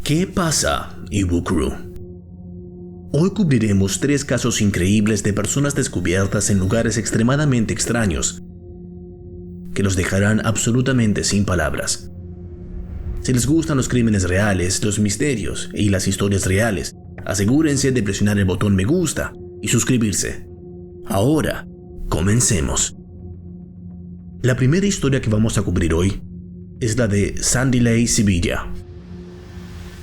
¿Qué pasa, Ibu Crew? Hoy cubriremos 3 casos increíbles de personas descubiertas en lugares extremadamente extraños que los dejarán absolutamente sin palabras. Si les gustan los crímenes reales, los misterios y las historias reales, asegúrense de presionar el botón me gusta y suscribirse. Ahora, comencemos. La primera historia que vamos a cubrir hoy es la de Sandy Lay Sevilla.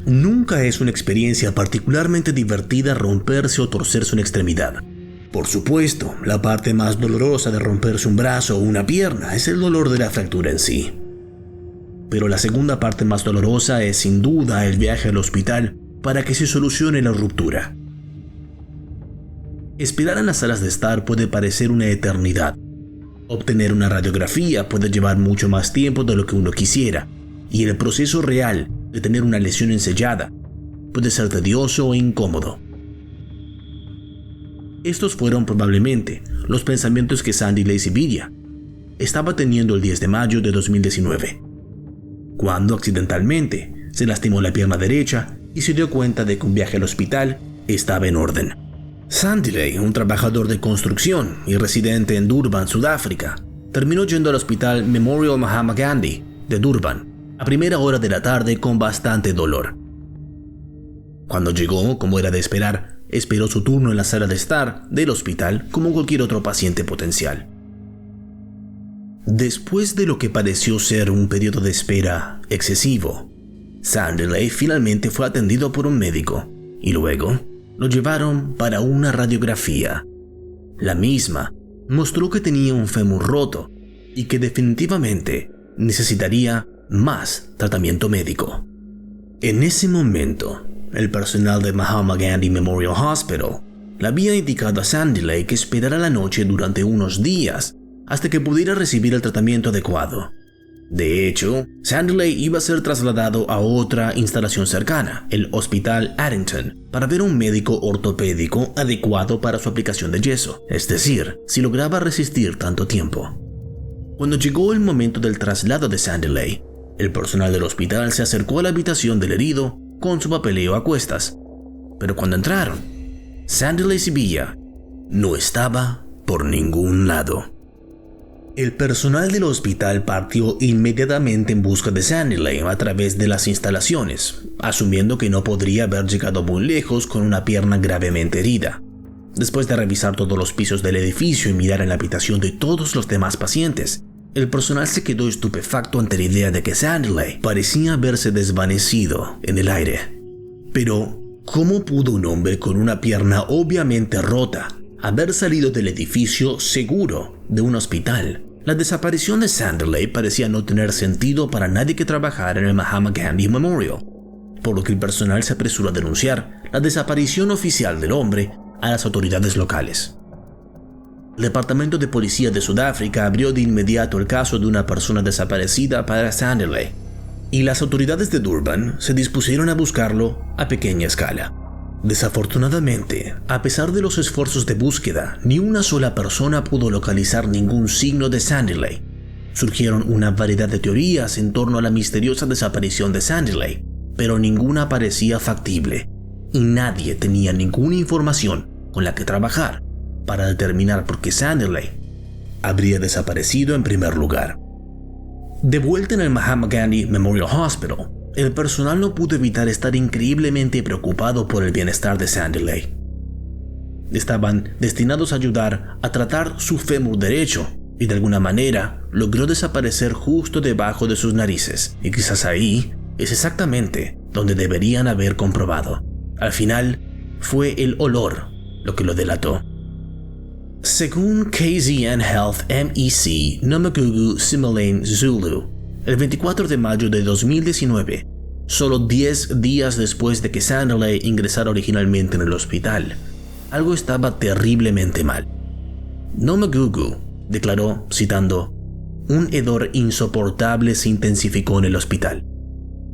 Nunca es una experiencia particularmente divertida romperse o torcerse una extremidad. Por supuesto, la parte más dolorosa de romperse un brazo o una pierna es el dolor de la fractura en sí. Pero la segunda parte más dolorosa es sin duda el viaje al hospital para que se solucione la ruptura. Esperar en las salas de estar puede parecer una eternidad. Obtener una radiografía puede llevar mucho más tiempo de lo que uno quisiera, y el proceso real de tener una lesión ensellada puede ser tedioso e incómodo. Estos fueron probablemente los pensamientos que Sandy Lay Sevilla estaba teniendo el 10 de mayo de 2019, cuando accidentalmente se lastimó la pierna derecha y se dio cuenta de que un viaje al hospital estaba en orden. Sandy Lay, un trabajador de construcción y residente en Durban, Sudáfrica, terminó yendo al hospital Memorial Mahatma Gandhi de Durban a primera hora de la tarde con bastante dolor. Cuando llegó, como era de esperar, esperó su turno en la sala de estar del hospital como cualquier otro paciente potencial. Después de lo que pareció ser un periodo de espera excesivo, Sandy Lay finalmente fue atendido por un médico y luego lo llevaron para una radiografía. La misma mostró que tenía un fémur roto y que definitivamente necesitaría más tratamiento médico. En ese momento, el personal de Mahatma Gandhi Memorial Hospital le había indicado a Sandy Lay que esperara la noche durante unos días hasta que pudiera recibir el tratamiento adecuado. De hecho, Sandy Lay iba a ser trasladado a otra instalación cercana, el Hospital Addington, para ver a un médico ortopédico adecuado para su aplicación de yeso, es decir, si lograba resistir tanto tiempo. Cuando llegó el momento del traslado de Sandy Lay, el personal del hospital se acercó a la habitación del herido con su papeleo a cuestas, pero cuando entraron, Sandy Lay Sevilla no estaba por ningún lado. El personal del hospital partió inmediatamente en busca de Sandy Lay a través de las instalaciones, asumiendo que no podría haber llegado muy lejos con una pierna gravemente herida. Después de revisar todos los pisos del edificio y mirar en la habitación de todos los demás pacientes, el personal se quedó estupefacto ante la idea de que Sandy Lay parecía haberse desvanecido en el aire. Pero, ¿cómo pudo un hombre con una pierna obviamente rota haber salido del edificio seguro de un hospital? La desaparición de Sandy Lay parecía no tener sentido para nadie que trabajara en el Mahatma Gandhi Memorial, por lo que el personal se apresuró a denunciar la desaparición oficial del hombre a las autoridades locales. El Departamento de Policía de Sudáfrica abrió de inmediato el caso de una persona desaparecida para Sandy Lay, y las autoridades de Durban se dispusieron a buscarlo a pequeña escala. Desafortunadamente, a pesar de los esfuerzos de búsqueda, ni una sola persona pudo localizar ningún signo de Sandy Lay. Surgieron una variedad de teorías en torno a la misteriosa desaparición de Sandy Lay, pero ninguna parecía factible, y nadie tenía ninguna información con la que trabajar para determinar por qué Sandy Lay habría desaparecido en primer lugar. De vuelta en el Mahatma Gandhi Memorial Hospital, el personal no pudo evitar estar increíblemente preocupado por el bienestar de Sandy Lay. Estaban destinados a ayudar a tratar su fémur derecho y de alguna manera logró desaparecer justo debajo de sus narices, y quizás ahí es exactamente donde deberían haber comprobado. Al final, fue el olor lo que lo delató. Según KZN Health MEC Nomagugu Simelane Zulu, el 24 de mayo de 2019, solo 10 días después de que Sandy Lay ingresara originalmente en el hospital, algo estaba terriblemente mal. Nomagugu declaró, citando, "Un hedor insoportable se intensificó en el hospital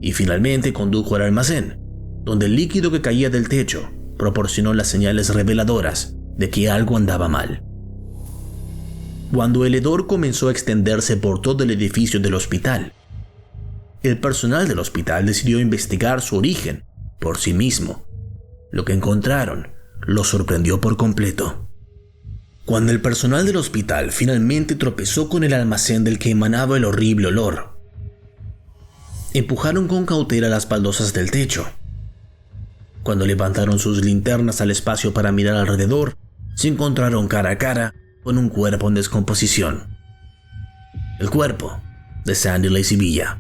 y finalmente condujo al almacén, donde el líquido que caía del techo proporcionó las señales reveladoras de que algo andaba mal. Cuando el hedor comenzó a extenderse por todo el edificio del hospital, el personal del hospital decidió investigar su origen por sí mismo. Lo que encontraron los sorprendió por completo. Cuando el personal del hospital finalmente tropezó con el almacén del que emanaba el horrible olor, empujaron con cautela las baldosas del techo. Cuando levantaron sus linternas al espacio para mirar alrededor, se encontraron cara a cara con un cuerpo en descomposición. El cuerpo de Sandy Lacey Villa.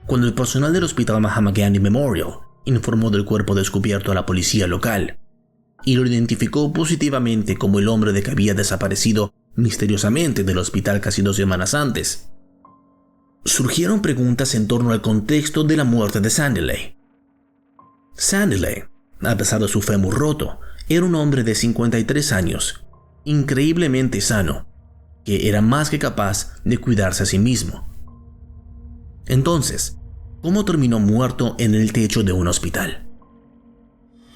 Cuando el personal del hospital Mahatma Gandhi Memorial informó del cuerpo descubierto a la policía local y lo identificó positivamente como el hombre de que había desaparecido misteriosamente del hospital casi 2 semanas antes, surgieron preguntas en torno al contexto de la muerte de Sandy Lacey. Sandy Lacey, a pesar de su fémur roto, era un hombre de 53 años, increíblemente sano, que era más que capaz de cuidarse a sí mismo. Entonces, ¿cómo terminó muerto en el techo de un hospital?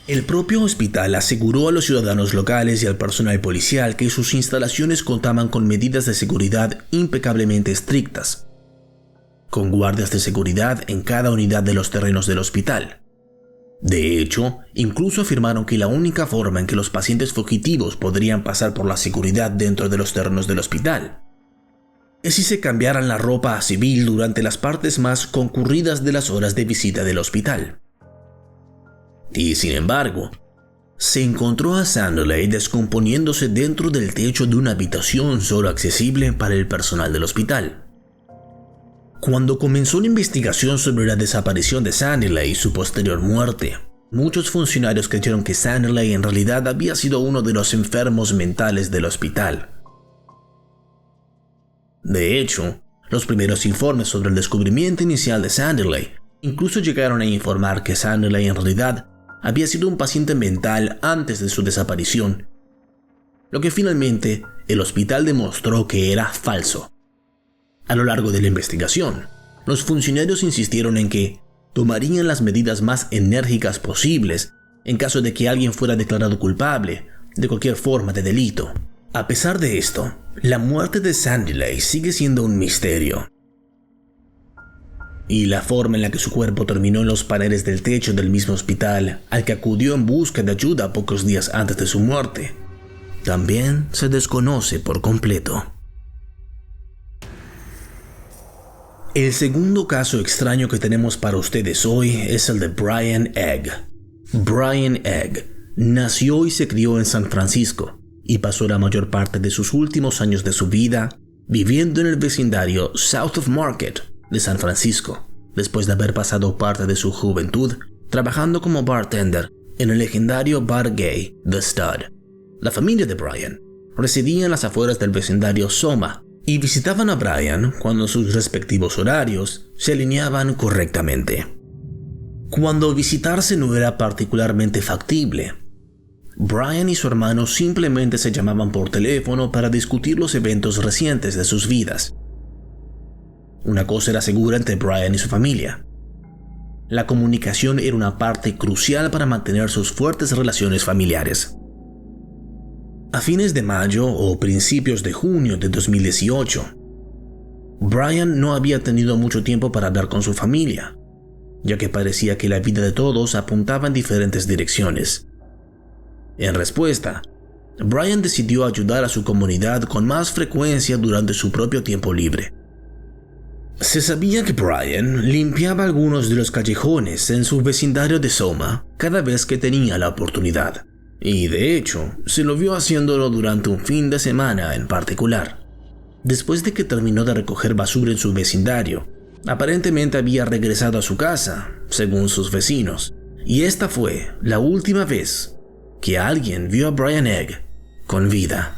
El propio hospital aseguró a los ciudadanos locales y al personal policial que sus instalaciones contaban con medidas de seguridad impecablemente estrictas, con guardias de seguridad en cada unidad de los terrenos del hospital. De hecho, incluso afirmaron que la única forma en que los pacientes fugitivos podrían pasar por la seguridad dentro de los terrenos del hospital es si se cambiaran la ropa a civil durante las partes más concurridas de las horas de visita del hospital. Y sin embargo, se encontró a Sandy Lacey descomponiéndose dentro del techo de una habitación solo accesible para el personal del hospital. Cuando comenzó la investigación sobre la desaparición de Sandy Lacey y su posterior muerte, muchos funcionarios creyeron que Sandy Lacey en realidad había sido uno de los enfermos mentales del hospital. De hecho, los primeros informes sobre el descubrimiento inicial de Sandy Lacey incluso llegaron a informar que Sandy Lacey en realidad había sido un paciente mental antes de su desaparición, lo que finalmente el hospital demostró que era falso. A lo largo de la investigación, los funcionarios insistieron en que tomarían las medidas más enérgicas posibles en caso de que alguien fuera declarado culpable de cualquier forma de delito. A pesar de esto, la muerte de Sandy Lacey sigue siendo un misterio. Y la forma en la que su cuerpo terminó en los paneles del techo del mismo hospital al que acudió en busca de ayuda pocos días antes de su muerte, también se desconoce por completo. El segundo caso extraño que tenemos para ustedes hoy es el de Brian Egg. Brian Egg nació y se crió en San Francisco y pasó la mayor parte de sus últimos años de su vida viviendo en el vecindario South of Market de San Francisco, después de haber pasado parte de su juventud trabajando como bartender en el legendario bar gay The Stud. La familia de Brian residía en las afueras del vecindario Soma y visitaban a Brian cuando sus respectivos horarios se alineaban correctamente. Cuando visitarse no era particularmente factible, Brian y su hermano simplemente se llamaban por teléfono para discutir los eventos recientes de sus vidas. Una cosa era segura entre Brian y su familia: la comunicación era una parte crucial para mantener sus fuertes relaciones familiares. A fines de mayo o principios de junio de 2018, Brian no había tenido mucho tiempo para hablar con su familia, ya que parecía que la vida de todos apuntaba en diferentes direcciones. En respuesta, Brian decidió ayudar a su comunidad con más frecuencia durante su propio tiempo libre. Se sabía que Brian limpiaba algunos de los callejones en su vecindario de Soma cada vez que tenía la oportunidad. Y de hecho, se lo vio haciéndolo durante un fin de semana en particular. Después de que terminó de recoger basura en su vecindario, aparentemente había regresado a su casa, según sus vecinos, y esta fue la última vez que alguien vio a Brian Egg con vida.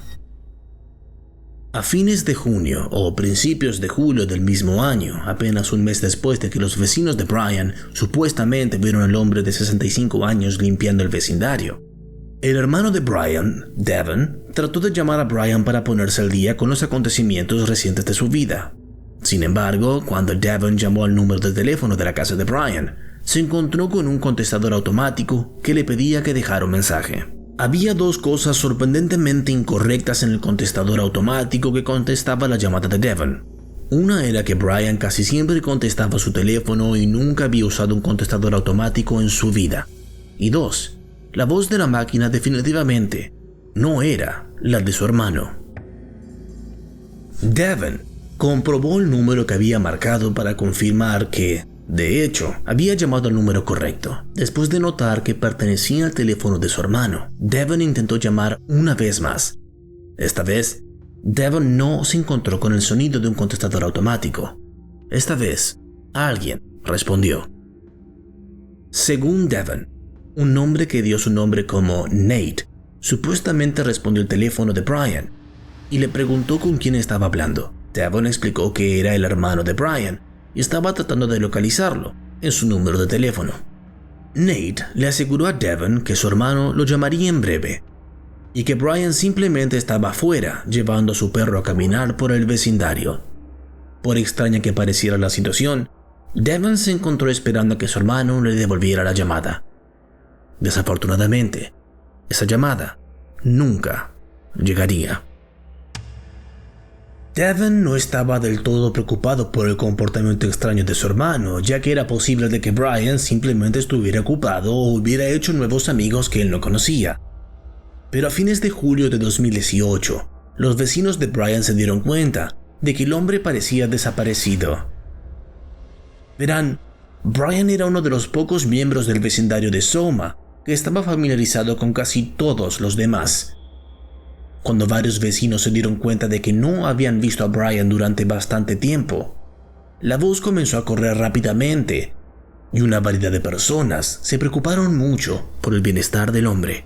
A fines de junio o principios de julio del mismo año, apenas un mes después de que los vecinos de Brian supuestamente vieron al hombre de 65 años limpiando el vecindario, el hermano de Brian, Devon, trató de llamar a Brian para ponerse al día con los acontecimientos recientes de su vida. Sin embargo, cuando Devon llamó al número de teléfono de la casa de Brian, se encontró con un contestador automático que le pedía que dejara un mensaje. Había dos cosas sorprendentemente incorrectas en el contestador automático que contestaba la llamada de Devon. Una era que Brian casi siempre contestaba su teléfono y nunca había usado un contestador automático en su vida. Y dos, la voz de la máquina definitivamente no era la de su hermano. Devon comprobó el número que había marcado para confirmar que, de hecho, había llamado al número correcto. Después de notar que pertenecía al teléfono de su hermano, Devon intentó llamar una vez más. Esta vez, Devon no se encontró con el sonido de un contestador automático. Esta vez, alguien respondió. Según Devon, un hombre que dio su nombre como Nate supuestamente respondió el teléfono de Brian y le preguntó con quién estaba hablando. Devon explicó que era el hermano de Brian y estaba tratando de localizarlo en su número de teléfono. Nate le aseguró a Devon que su hermano lo llamaría en breve y que Brian simplemente estaba afuera llevando a su perro a caminar por el vecindario. Por extraña que pareciera la situación, Devon se encontró esperando a que su hermano le devolviera la llamada. Desafortunadamente, esa llamada nunca llegaría. Devon no estaba del todo preocupado por el comportamiento extraño de su hermano, ya que era posible de que Brian simplemente estuviera ocupado o hubiera hecho nuevos amigos que él no conocía. Pero a fines de julio de 2018, los vecinos de Brian se dieron cuenta de que el hombre parecía desaparecido. Verán, Brian era uno de los pocos miembros del vecindario de Soma que estaba familiarizado con casi todos los demás. Cuando varios vecinos se dieron cuenta de que no habían visto a Brian durante bastante tiempo, la voz comenzó a correr rápidamente y una variedad de personas se preocuparon mucho por el bienestar del hombre.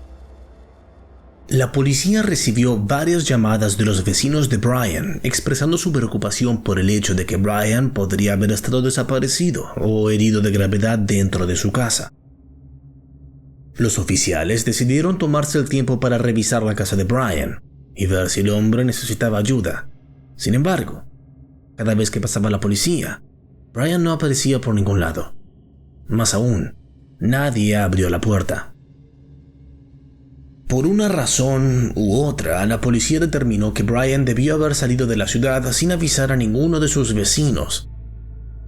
La policía recibió varias llamadas de los vecinos de Brian expresando su preocupación por el hecho de que Brian podría haber estado desaparecido o herido de gravedad dentro de su casa. Los oficiales decidieron tomarse el tiempo para revisar la casa de Brian y ver si el hombre necesitaba ayuda. Sin embargo, cada vez que pasaba la policía, Brian no aparecía por ningún lado. Más aún, nadie abrió la puerta. Por una razón u otra, la policía determinó que Brian debió haber salido de la ciudad sin avisar a ninguno de sus vecinos.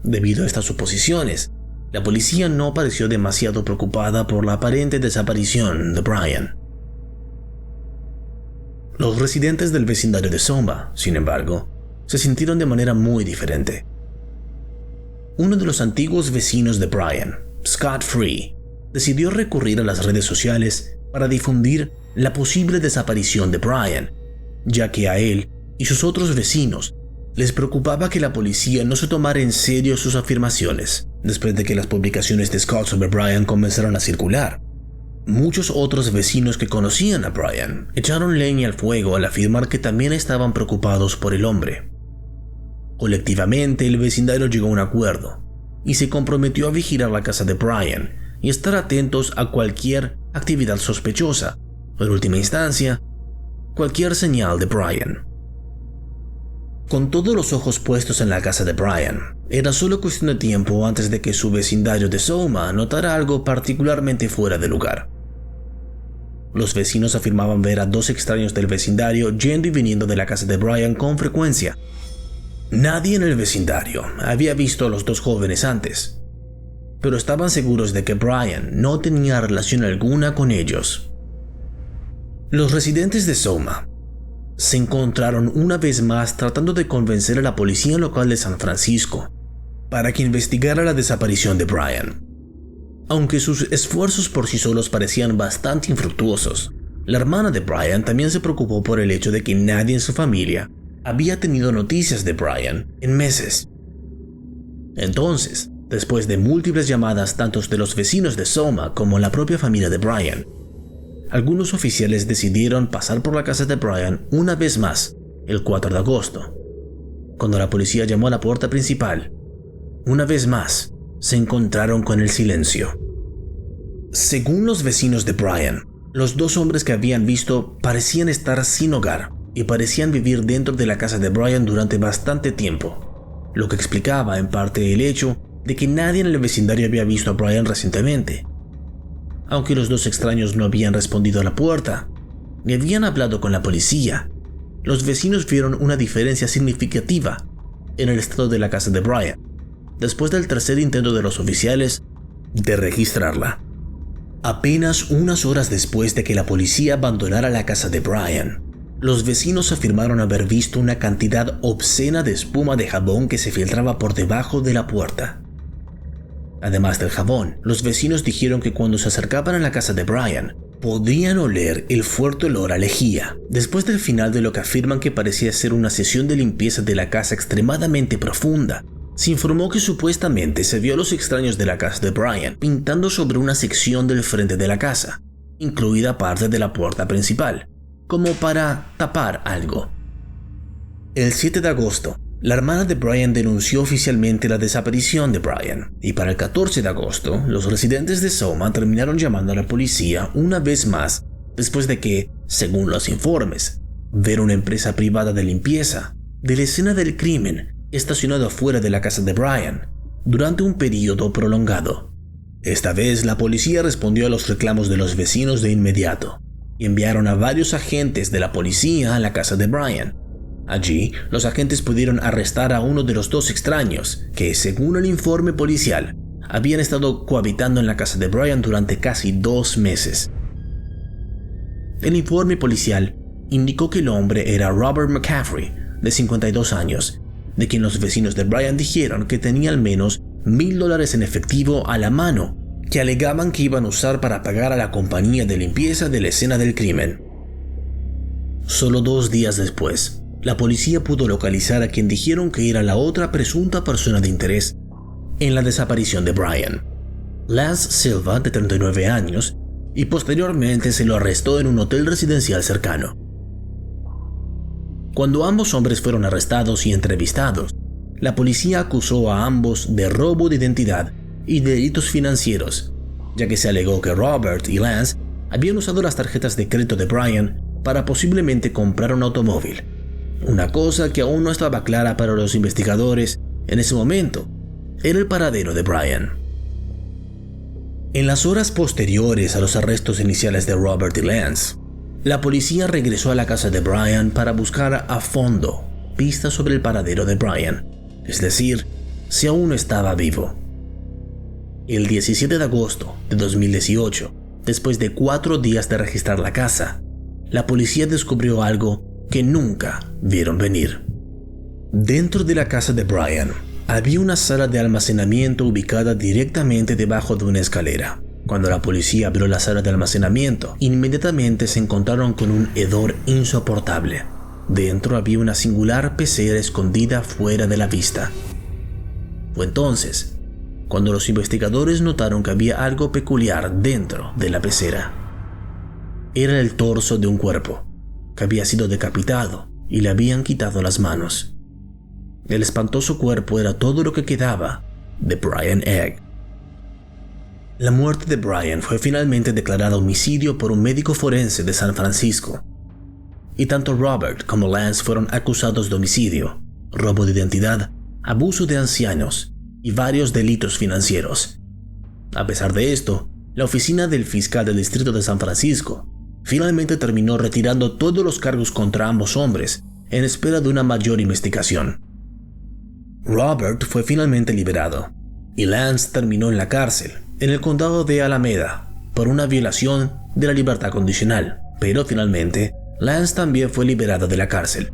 Debido a estas suposiciones, la policía no pareció demasiado preocupada por la aparente desaparición de Brian. Los residentes del vecindario de Soma, sin embargo, se sintieron de manera muy diferente. Uno de los antiguos vecinos de Brian, Scott Free, decidió recurrir a las redes sociales para difundir la posible desaparición de Brian, ya que a él y sus otros vecinos les preocupaba que la policía no se tomara en serio sus afirmaciones. Después de que las publicaciones de Scott sobre Brian comenzaron a circular, muchos otros vecinos que conocían a Brian echaron leña al fuego al afirmar que también estaban preocupados por el hombre. Colectivamente, el vecindario llegó a un acuerdo y se comprometió a vigilar la casa de Brian y estar atentos a cualquier actividad sospechosa, o en última instancia, cualquier señal de Brian. Con todos los ojos puestos en la casa de Brian, era solo cuestión de tiempo antes de que su vecindario de Soma notara algo particularmente fuera de lugar. Los vecinos afirmaban ver a dos extraños del vecindario yendo y viniendo de la casa de Brian con frecuencia. Nadie en el vecindario había visto a los dos jóvenes antes, pero estaban seguros de que Brian no tenía relación alguna con ellos. Los residentes de Soma se encontraron una vez más tratando de convencer a la policía local de San Francisco para que investigara la desaparición de Brian. Aunque sus esfuerzos por sí solos parecían bastante infructuosos, la hermana de Brian también se preocupó por el hecho de que nadie en su familia había tenido noticias de Brian en meses. Entonces, después de múltiples llamadas tanto de los vecinos de Soma como la propia familia de Brian, algunos oficiales decidieron pasar por la casa de Brian una vez más, el 4 de agosto. Cuando la policía llamó a la puerta principal, una vez más, se encontraron con el silencio. Según los vecinos de Brian, los dos hombres que habían visto parecían estar sin hogar y parecían vivir dentro de la casa de Brian durante bastante tiempo, lo que explicaba en parte el hecho de que nadie en el vecindario había visto a Brian recientemente. Aunque los dos extraños no habían respondido a la puerta, ni habían hablado con la policía, los vecinos vieron una diferencia significativa en el estado de la casa de Brian, después del tercer intento de los oficiales de registrarla. Apenas unas horas después de que la policía abandonara la casa de Brian, los vecinos afirmaron haber visto una cantidad obscena de espuma de jabón que se filtraba por debajo de la puerta. Además del jabón, los vecinos dijeron que cuando se acercaban a la casa de Brian, podían oler el fuerte olor a lejía. Después del final de lo que afirman que parecía ser una sesión de limpieza de la casa extremadamente profunda, se informó que supuestamente se vio a los extraños de la casa de Brian pintando sobre una sección del frente de la casa, incluida parte de la puerta principal, como para tapar algo. El 7 de agosto, la hermana de Brian denunció oficialmente la desaparición de Brian, y para el 14 de agosto, los residentes de Soma terminaron llamando a la policía una vez más, después de que, según los informes, ver una empresa privada de limpieza de la escena del crimen estacionado afuera de la casa de Brian durante un periodo prolongado. Esta vez la policía respondió a los reclamos de los vecinos de inmediato y enviaron a varios agentes de la policía a la casa de Brian. Allí, los agentes pudieron arrestar a uno de los dos extraños que, según el informe policial, habían estado cohabitando en la casa de Brian durante casi 2 meses. El informe policial indicó que el hombre era Robert McCaffrey, de 52 años, de quien los vecinos de Brian dijeron que tenía al menos $1,000 en efectivo a la mano, que alegaban que iban a usar para pagar a la compañía de limpieza de la escena del crimen. Solo 2 días después, la policía pudo localizar a quien dijeron que era la otra presunta persona de interés en la desaparición de Brian, Lance Silva, de 39 años, y posteriormente se lo arrestó en un hotel residencial cercano. Cuando ambos hombres fueron arrestados y entrevistados, la policía acusó a ambos de robo de identidad y de delitos financieros, ya que se alegó que Robert y Lance habían usado las tarjetas de crédito de Brian para posiblemente comprar un automóvil. Una cosa que aún no estaba clara para los investigadores en ese momento era el paradero de Brian. En las horas posteriores a los arrestos iniciales de Robert y Lance, la policía regresó a la casa de Brian para buscar a fondo pistas sobre el paradero de Brian, es decir, si aún estaba vivo. El 17 de agosto de 2018, después de 4 días de registrar la casa, la policía descubrió algo que nunca vieron venir. Dentro de la casa de Brian había una sala de almacenamiento ubicada directamente debajo de una escalera. Cuando la policía abrió la sala de almacenamiento, inmediatamente se encontraron con un hedor insoportable. Dentro había una singular pecera escondida fuera de la vista. Fue entonces cuando los investigadores notaron que había algo peculiar dentro de la pecera. Era el torso de un cuerpo que había sido decapitado y le habían quitado las manos. El espantoso cuerpo era todo lo que quedaba de Brian Egg. La muerte de Brian fue finalmente declarada homicidio por un médico forense de San Francisco, y tanto Robert como Lance fueron acusados de homicidio, robo de identidad, abuso de ancianos y varios delitos financieros. A pesar de esto, la oficina del fiscal del distrito de San Francisco finalmente terminó retirando todos los cargos contra ambos hombres en espera de una mayor investigación. Robert fue finalmente liberado y Lance terminó en la cárcel en el condado de Alameda por una violación de la libertad condicional, pero finalmente Lance también fue liberado de la cárcel.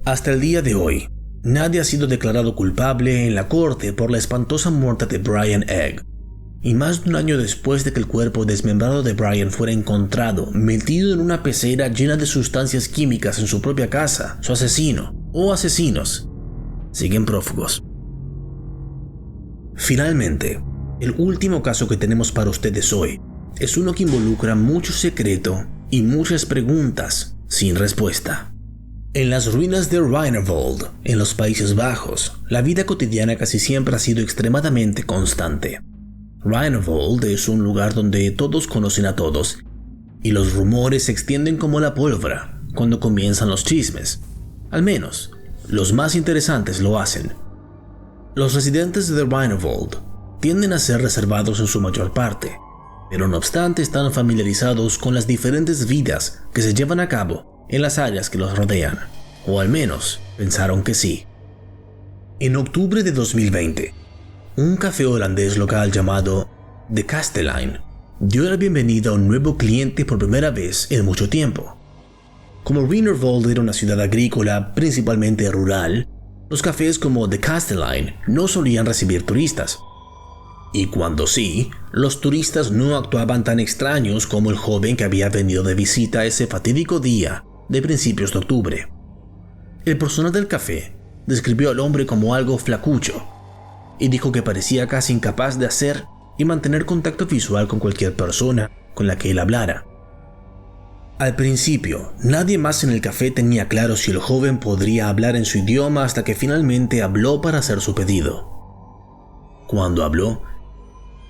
Hasta el día de hoy, nadie ha sido declarado culpable en la corte por la espantosa muerte de Brian Egg. Y más de un año después de que el cuerpo desmembrado de Brian fuera encontrado metido en una pecera llena de sustancias químicas en su propia casa, su asesino o asesinos siguen prófugos. Finalmente, el último caso que tenemos para ustedes hoy es uno que involucra mucho secreto y muchas preguntas sin respuesta. En las ruinas de Rheinerwald, en los Países Bajos, la vida cotidiana casi siempre ha sido extremadamente constante. Rheinerwald es un lugar donde todos conocen a todos, y los rumores se extienden como la pólvora cuando comienzan los chismes. Al menos, los más interesantes lo hacen. Los residentes de Rheingold tienden a ser reservados en su mayor parte, pero no obstante están familiarizados con las diferentes vidas que se llevan a cabo en las áreas que los rodean, o al menos pensaron que sí. En octubre de 2020, un café holandés local llamado De Kastelein dio la bienvenida a un nuevo cliente por primera vez en mucho tiempo. Como Rheingold era una ciudad agrícola principalmente rural, los cafés como De Kastelein no solían recibir turistas. Y cuando sí, los turistas no actuaban tan extraños como el joven que había venido de visita ese fatídico día de principios de octubre. El personal del café describió al hombre como algo flacucho y dijo que parecía casi incapaz de hacer y mantener contacto visual con cualquier persona con la que él hablara. Al principio, nadie más en el café tenía claro si el joven podría hablar en su idioma hasta que finalmente habló para hacer su pedido. Cuando habló,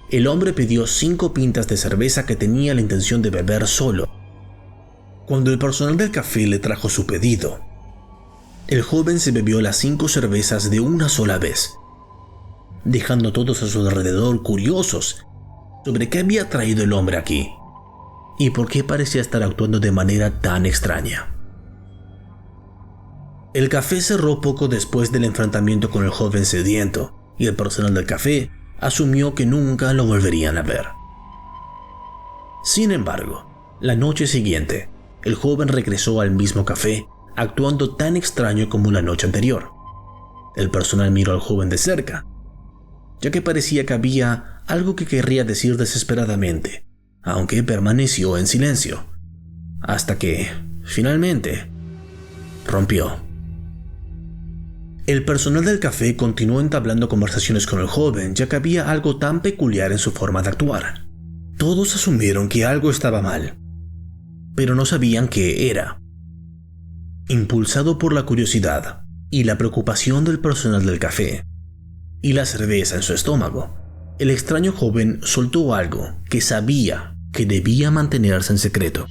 el hombre pidió 5 pintas de cerveza que tenía la intención de beber solo. Cuando el personal del café le trajo su pedido, el joven se bebió las 5 cervezas de una sola vez, dejando a todos a su alrededor curiosos sobre qué había traído el hombre aquí y por qué parecía estar actuando de manera tan extraña. El café cerró poco después del enfrentamiento con el joven sediento y el personal del café asumió que nunca lo volverían a ver. Sin embargo, la noche siguiente, el joven regresó al mismo café, actuando tan extraño como la noche anterior. El personal miró al joven de cerca, ya que parecía que había algo que querría decir desesperadamente, aunque permaneció en silencio, hasta que, finalmente, rompió. El personal del café continuó entablando conversaciones con el joven, ya que había algo tan peculiar en su forma de actuar. Todos asumieron que algo estaba mal, pero no sabían qué era. Impulsado por la curiosidad y la preocupación del personal del café, y la cerveza en su estómago, el extraño joven soltó algo que sabía que debía mantenerse en secreto.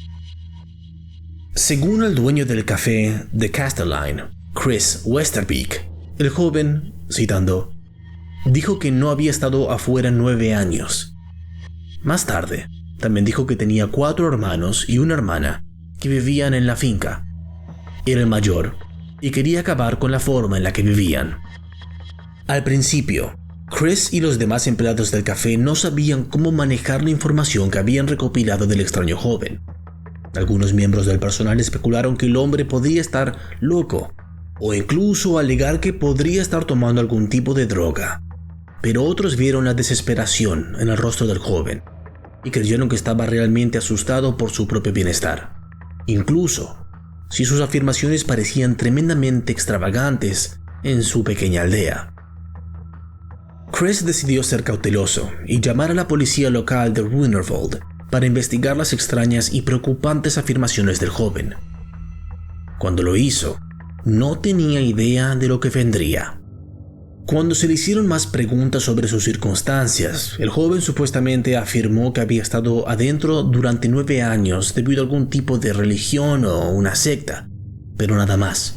Según el dueño del café De Kastelein, Chris Westerbeek, el joven, citando, dijo que no había estado afuera en 9 años. Más tarde, también dijo que tenía 4 hermanos y una hermana que vivían en la finca. Era el mayor y quería acabar con la forma en la que vivían. Al principio, Chris y los demás empleados del café no sabían cómo manejar la información que habían recopilado del extraño joven. Algunos miembros del personal especularon que el hombre podría estar loco o incluso alegar que podría estar tomando algún tipo de droga, pero otros vieron la desesperación en el rostro del joven y creyeron que estaba realmente asustado por su propio bienestar, incluso si sus afirmaciones parecían tremendamente extravagantes en su pequeña aldea. Chris decidió ser cauteloso y llamar a la policía local de Rheingold para investigar las extrañas y preocupantes afirmaciones del joven. Cuando lo hizo, no tenía idea de lo que vendría. Cuando se le hicieron más preguntas sobre sus circunstancias, el joven supuestamente afirmó que había estado adentro durante 9 años debido a algún tipo de religión o una secta, pero nada más.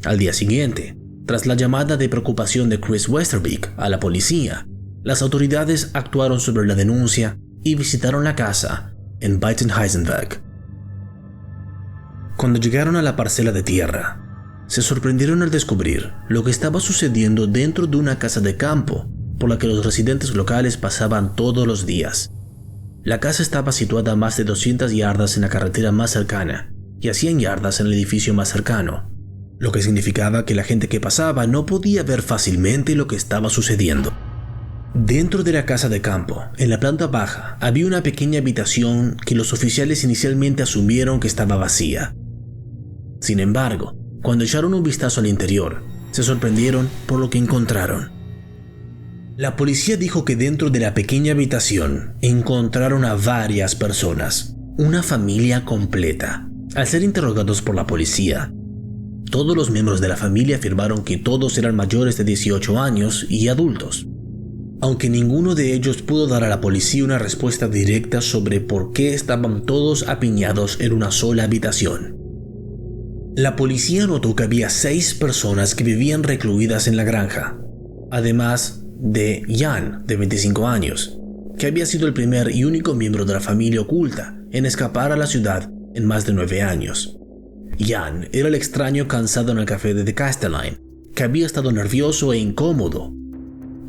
Al día siguiente, tras la llamada de preocupación de Chris Westerbeek a la policía, las autoridades actuaron sobre la denuncia y visitaron la casa en Buitenhuizenberg. Cuando llegaron a la parcela de tierra, se sorprendieron al descubrir lo que estaba sucediendo dentro de una casa de campo por la que los residentes locales pasaban todos los días. La casa estaba situada a más de 200 yardas en la carretera más cercana y a 100 yardas en el edificio más cercano, lo que significaba que la gente que pasaba no podía ver fácilmente lo que estaba sucediendo. Dentro de la casa de campo, en la planta baja, había una pequeña habitación que los oficiales inicialmente asumieron que estaba vacía. Sin embargo, cuando echaron un vistazo al interior, se sorprendieron por lo que encontraron. La policía dijo que dentro de la pequeña habitación encontraron a varias personas, una familia completa. Al ser interrogados por la policía, todos los miembros de la familia afirmaron que todos eran mayores de 18 años y adultos, aunque ninguno de ellos pudo dar a la policía una respuesta directa sobre por qué estaban todos apiñados en una sola habitación. La policía notó que había 6 personas que vivían recluidas en la granja, además de Jan, de 25 años, que había sido el primer y único miembro de la familia oculta en escapar a la ciudad en más de 9 años. Jan era el extraño cansado en el café de The Castelline, que había estado nervioso e incómodo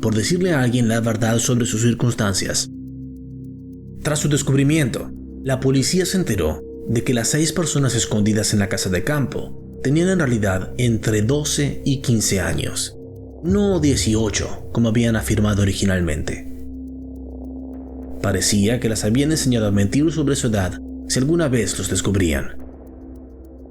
por decirle a alguien la verdad sobre sus circunstancias. Tras su descubrimiento, la policía se enteró de que las 6 personas escondidas en la casa de campo tenían en realidad entre 12 y 15 años, no 18 como habían afirmado originalmente. Parecía que las habían enseñado a mentir sobre su edad si alguna vez los descubrían.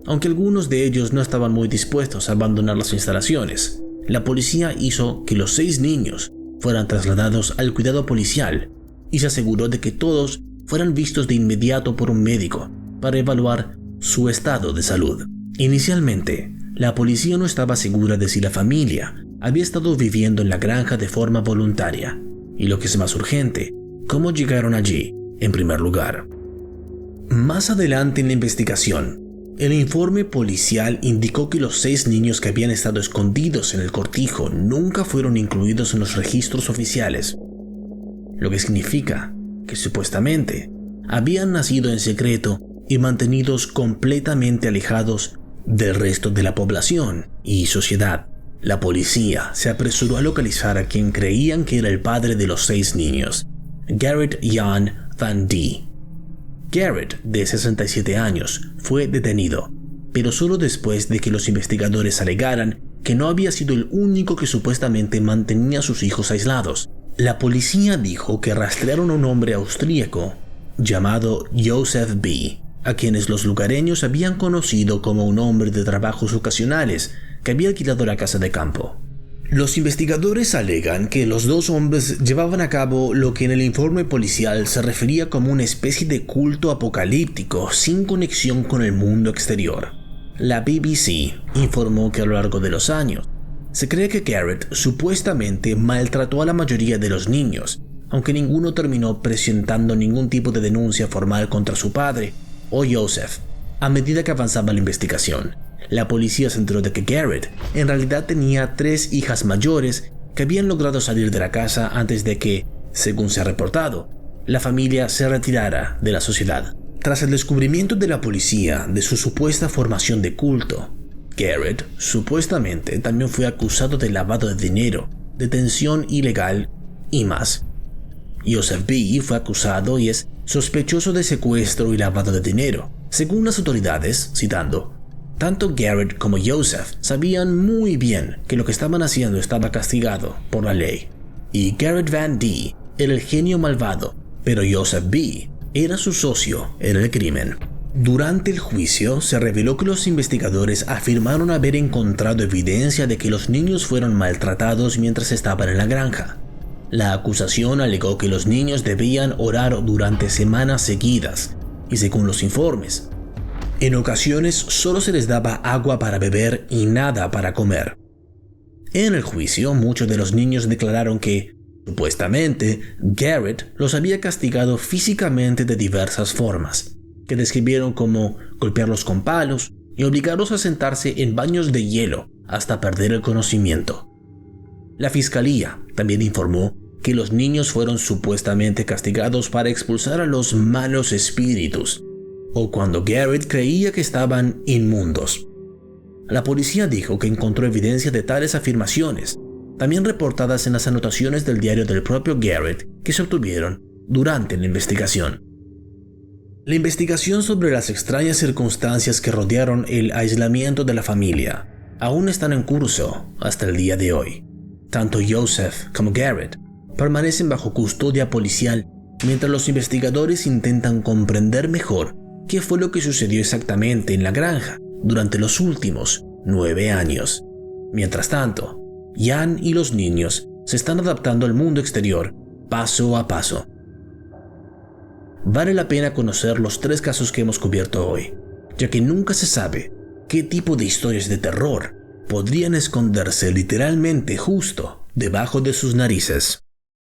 Aunque algunos de ellos no estaban muy dispuestos a abandonar las instalaciones, la policía hizo que los 6 niños fueran trasladados al cuidado policial y se aseguró de que todos fueran vistos de inmediato por un médico para evaluar su estado de salud. Inicialmente, la policía no estaba segura de si la familia había estado viviendo en la granja de forma voluntaria, y lo que es más urgente, cómo llegaron allí en primer lugar. Más adelante en la investigación, el informe policial indicó que los 6 niños que habían estado escondidos en el cortijo nunca fueron incluidos en los registros oficiales, lo que significa que supuestamente habían nacido en secreto y mantenidos completamente alejados del resto de la población y sociedad. La policía se apresuró a localizar a quien creían que era el padre de los 6 niños, Gerrit Jan van D. Gerrit, de 67 años, fue detenido, pero solo después de que los investigadores alegaran que no había sido el único que supuestamente mantenía a sus hijos aislados. La policía dijo que rastrearon a un hombre austríaco llamado Joseph B., a quienes los lugareños habían conocido como un hombre de trabajos ocasionales que había alquilado la casa de campo. Los investigadores alegan que los 2 hombres llevaban a cabo lo que en el informe policial se refería como una especie de culto apocalíptico sin conexión con el mundo exterior. La BBC informó que a lo largo de los años, se cree que Gerrit supuestamente maltrató a la mayoría de los niños, aunque ninguno terminó presentando ningún tipo de denuncia formal contra su padre o Joseph. A medida que avanzaba la investigación, la policía se enteró de que Gerrit en realidad tenía 3 hijas mayores que habían logrado salir de la casa antes de que, según se ha reportado, la familia se retirara de la sociedad. Tras el descubrimiento de la policía de su supuesta formación de culto, Gerrit supuestamente también fue acusado de lavado de dinero, detención ilegal y más. Joseph B. fue acusado y es sospechoso de secuestro y lavado de dinero. Según las autoridades, citando, tanto Gerrit como Joseph sabían muy bien que lo que estaban haciendo estaba castigado por la ley. Y Gerrit van D. era el genio malvado, pero Joseph B. era su socio en el crimen. Durante el juicio se reveló que los investigadores afirmaron haber encontrado evidencia de que los niños fueron maltratados mientras estaban en la granja. La acusación alegó que los niños debían orar durante semanas seguidas, y según los informes, en ocasiones solo se les daba agua para beber y nada para comer. En el juicio, muchos de los niños declararon que, supuestamente, Gerrit los había castigado físicamente de diversas formas, que describieron como golpearlos con palos y obligarlos a sentarse en baños de hielo hasta perder el conocimiento. La fiscalía también informó que los niños fueron supuestamente castigados para expulsar a los malos espíritus, o cuando Gerrit creía que estaban inmundos. La policía dijo que encontró evidencia de tales afirmaciones, también reportadas en las anotaciones del diario del propio Gerrit que se obtuvieron durante la investigación. La investigación sobre las extrañas circunstancias que rodearon el aislamiento de la familia aún están en curso hasta el día de hoy. Tanto Joseph como Gerrit permanecen bajo custodia policial mientras los investigadores intentan comprender mejor qué fue lo que sucedió exactamente en la granja durante los últimos 9 años. Mientras tanto, Jan y los niños se están adaptando al mundo exterior paso a paso. Vale la pena conocer los 3 casos que hemos cubierto hoy, ya que nunca se sabe qué tipo de historias de terror podrían esconderse literalmente justo debajo de sus narices.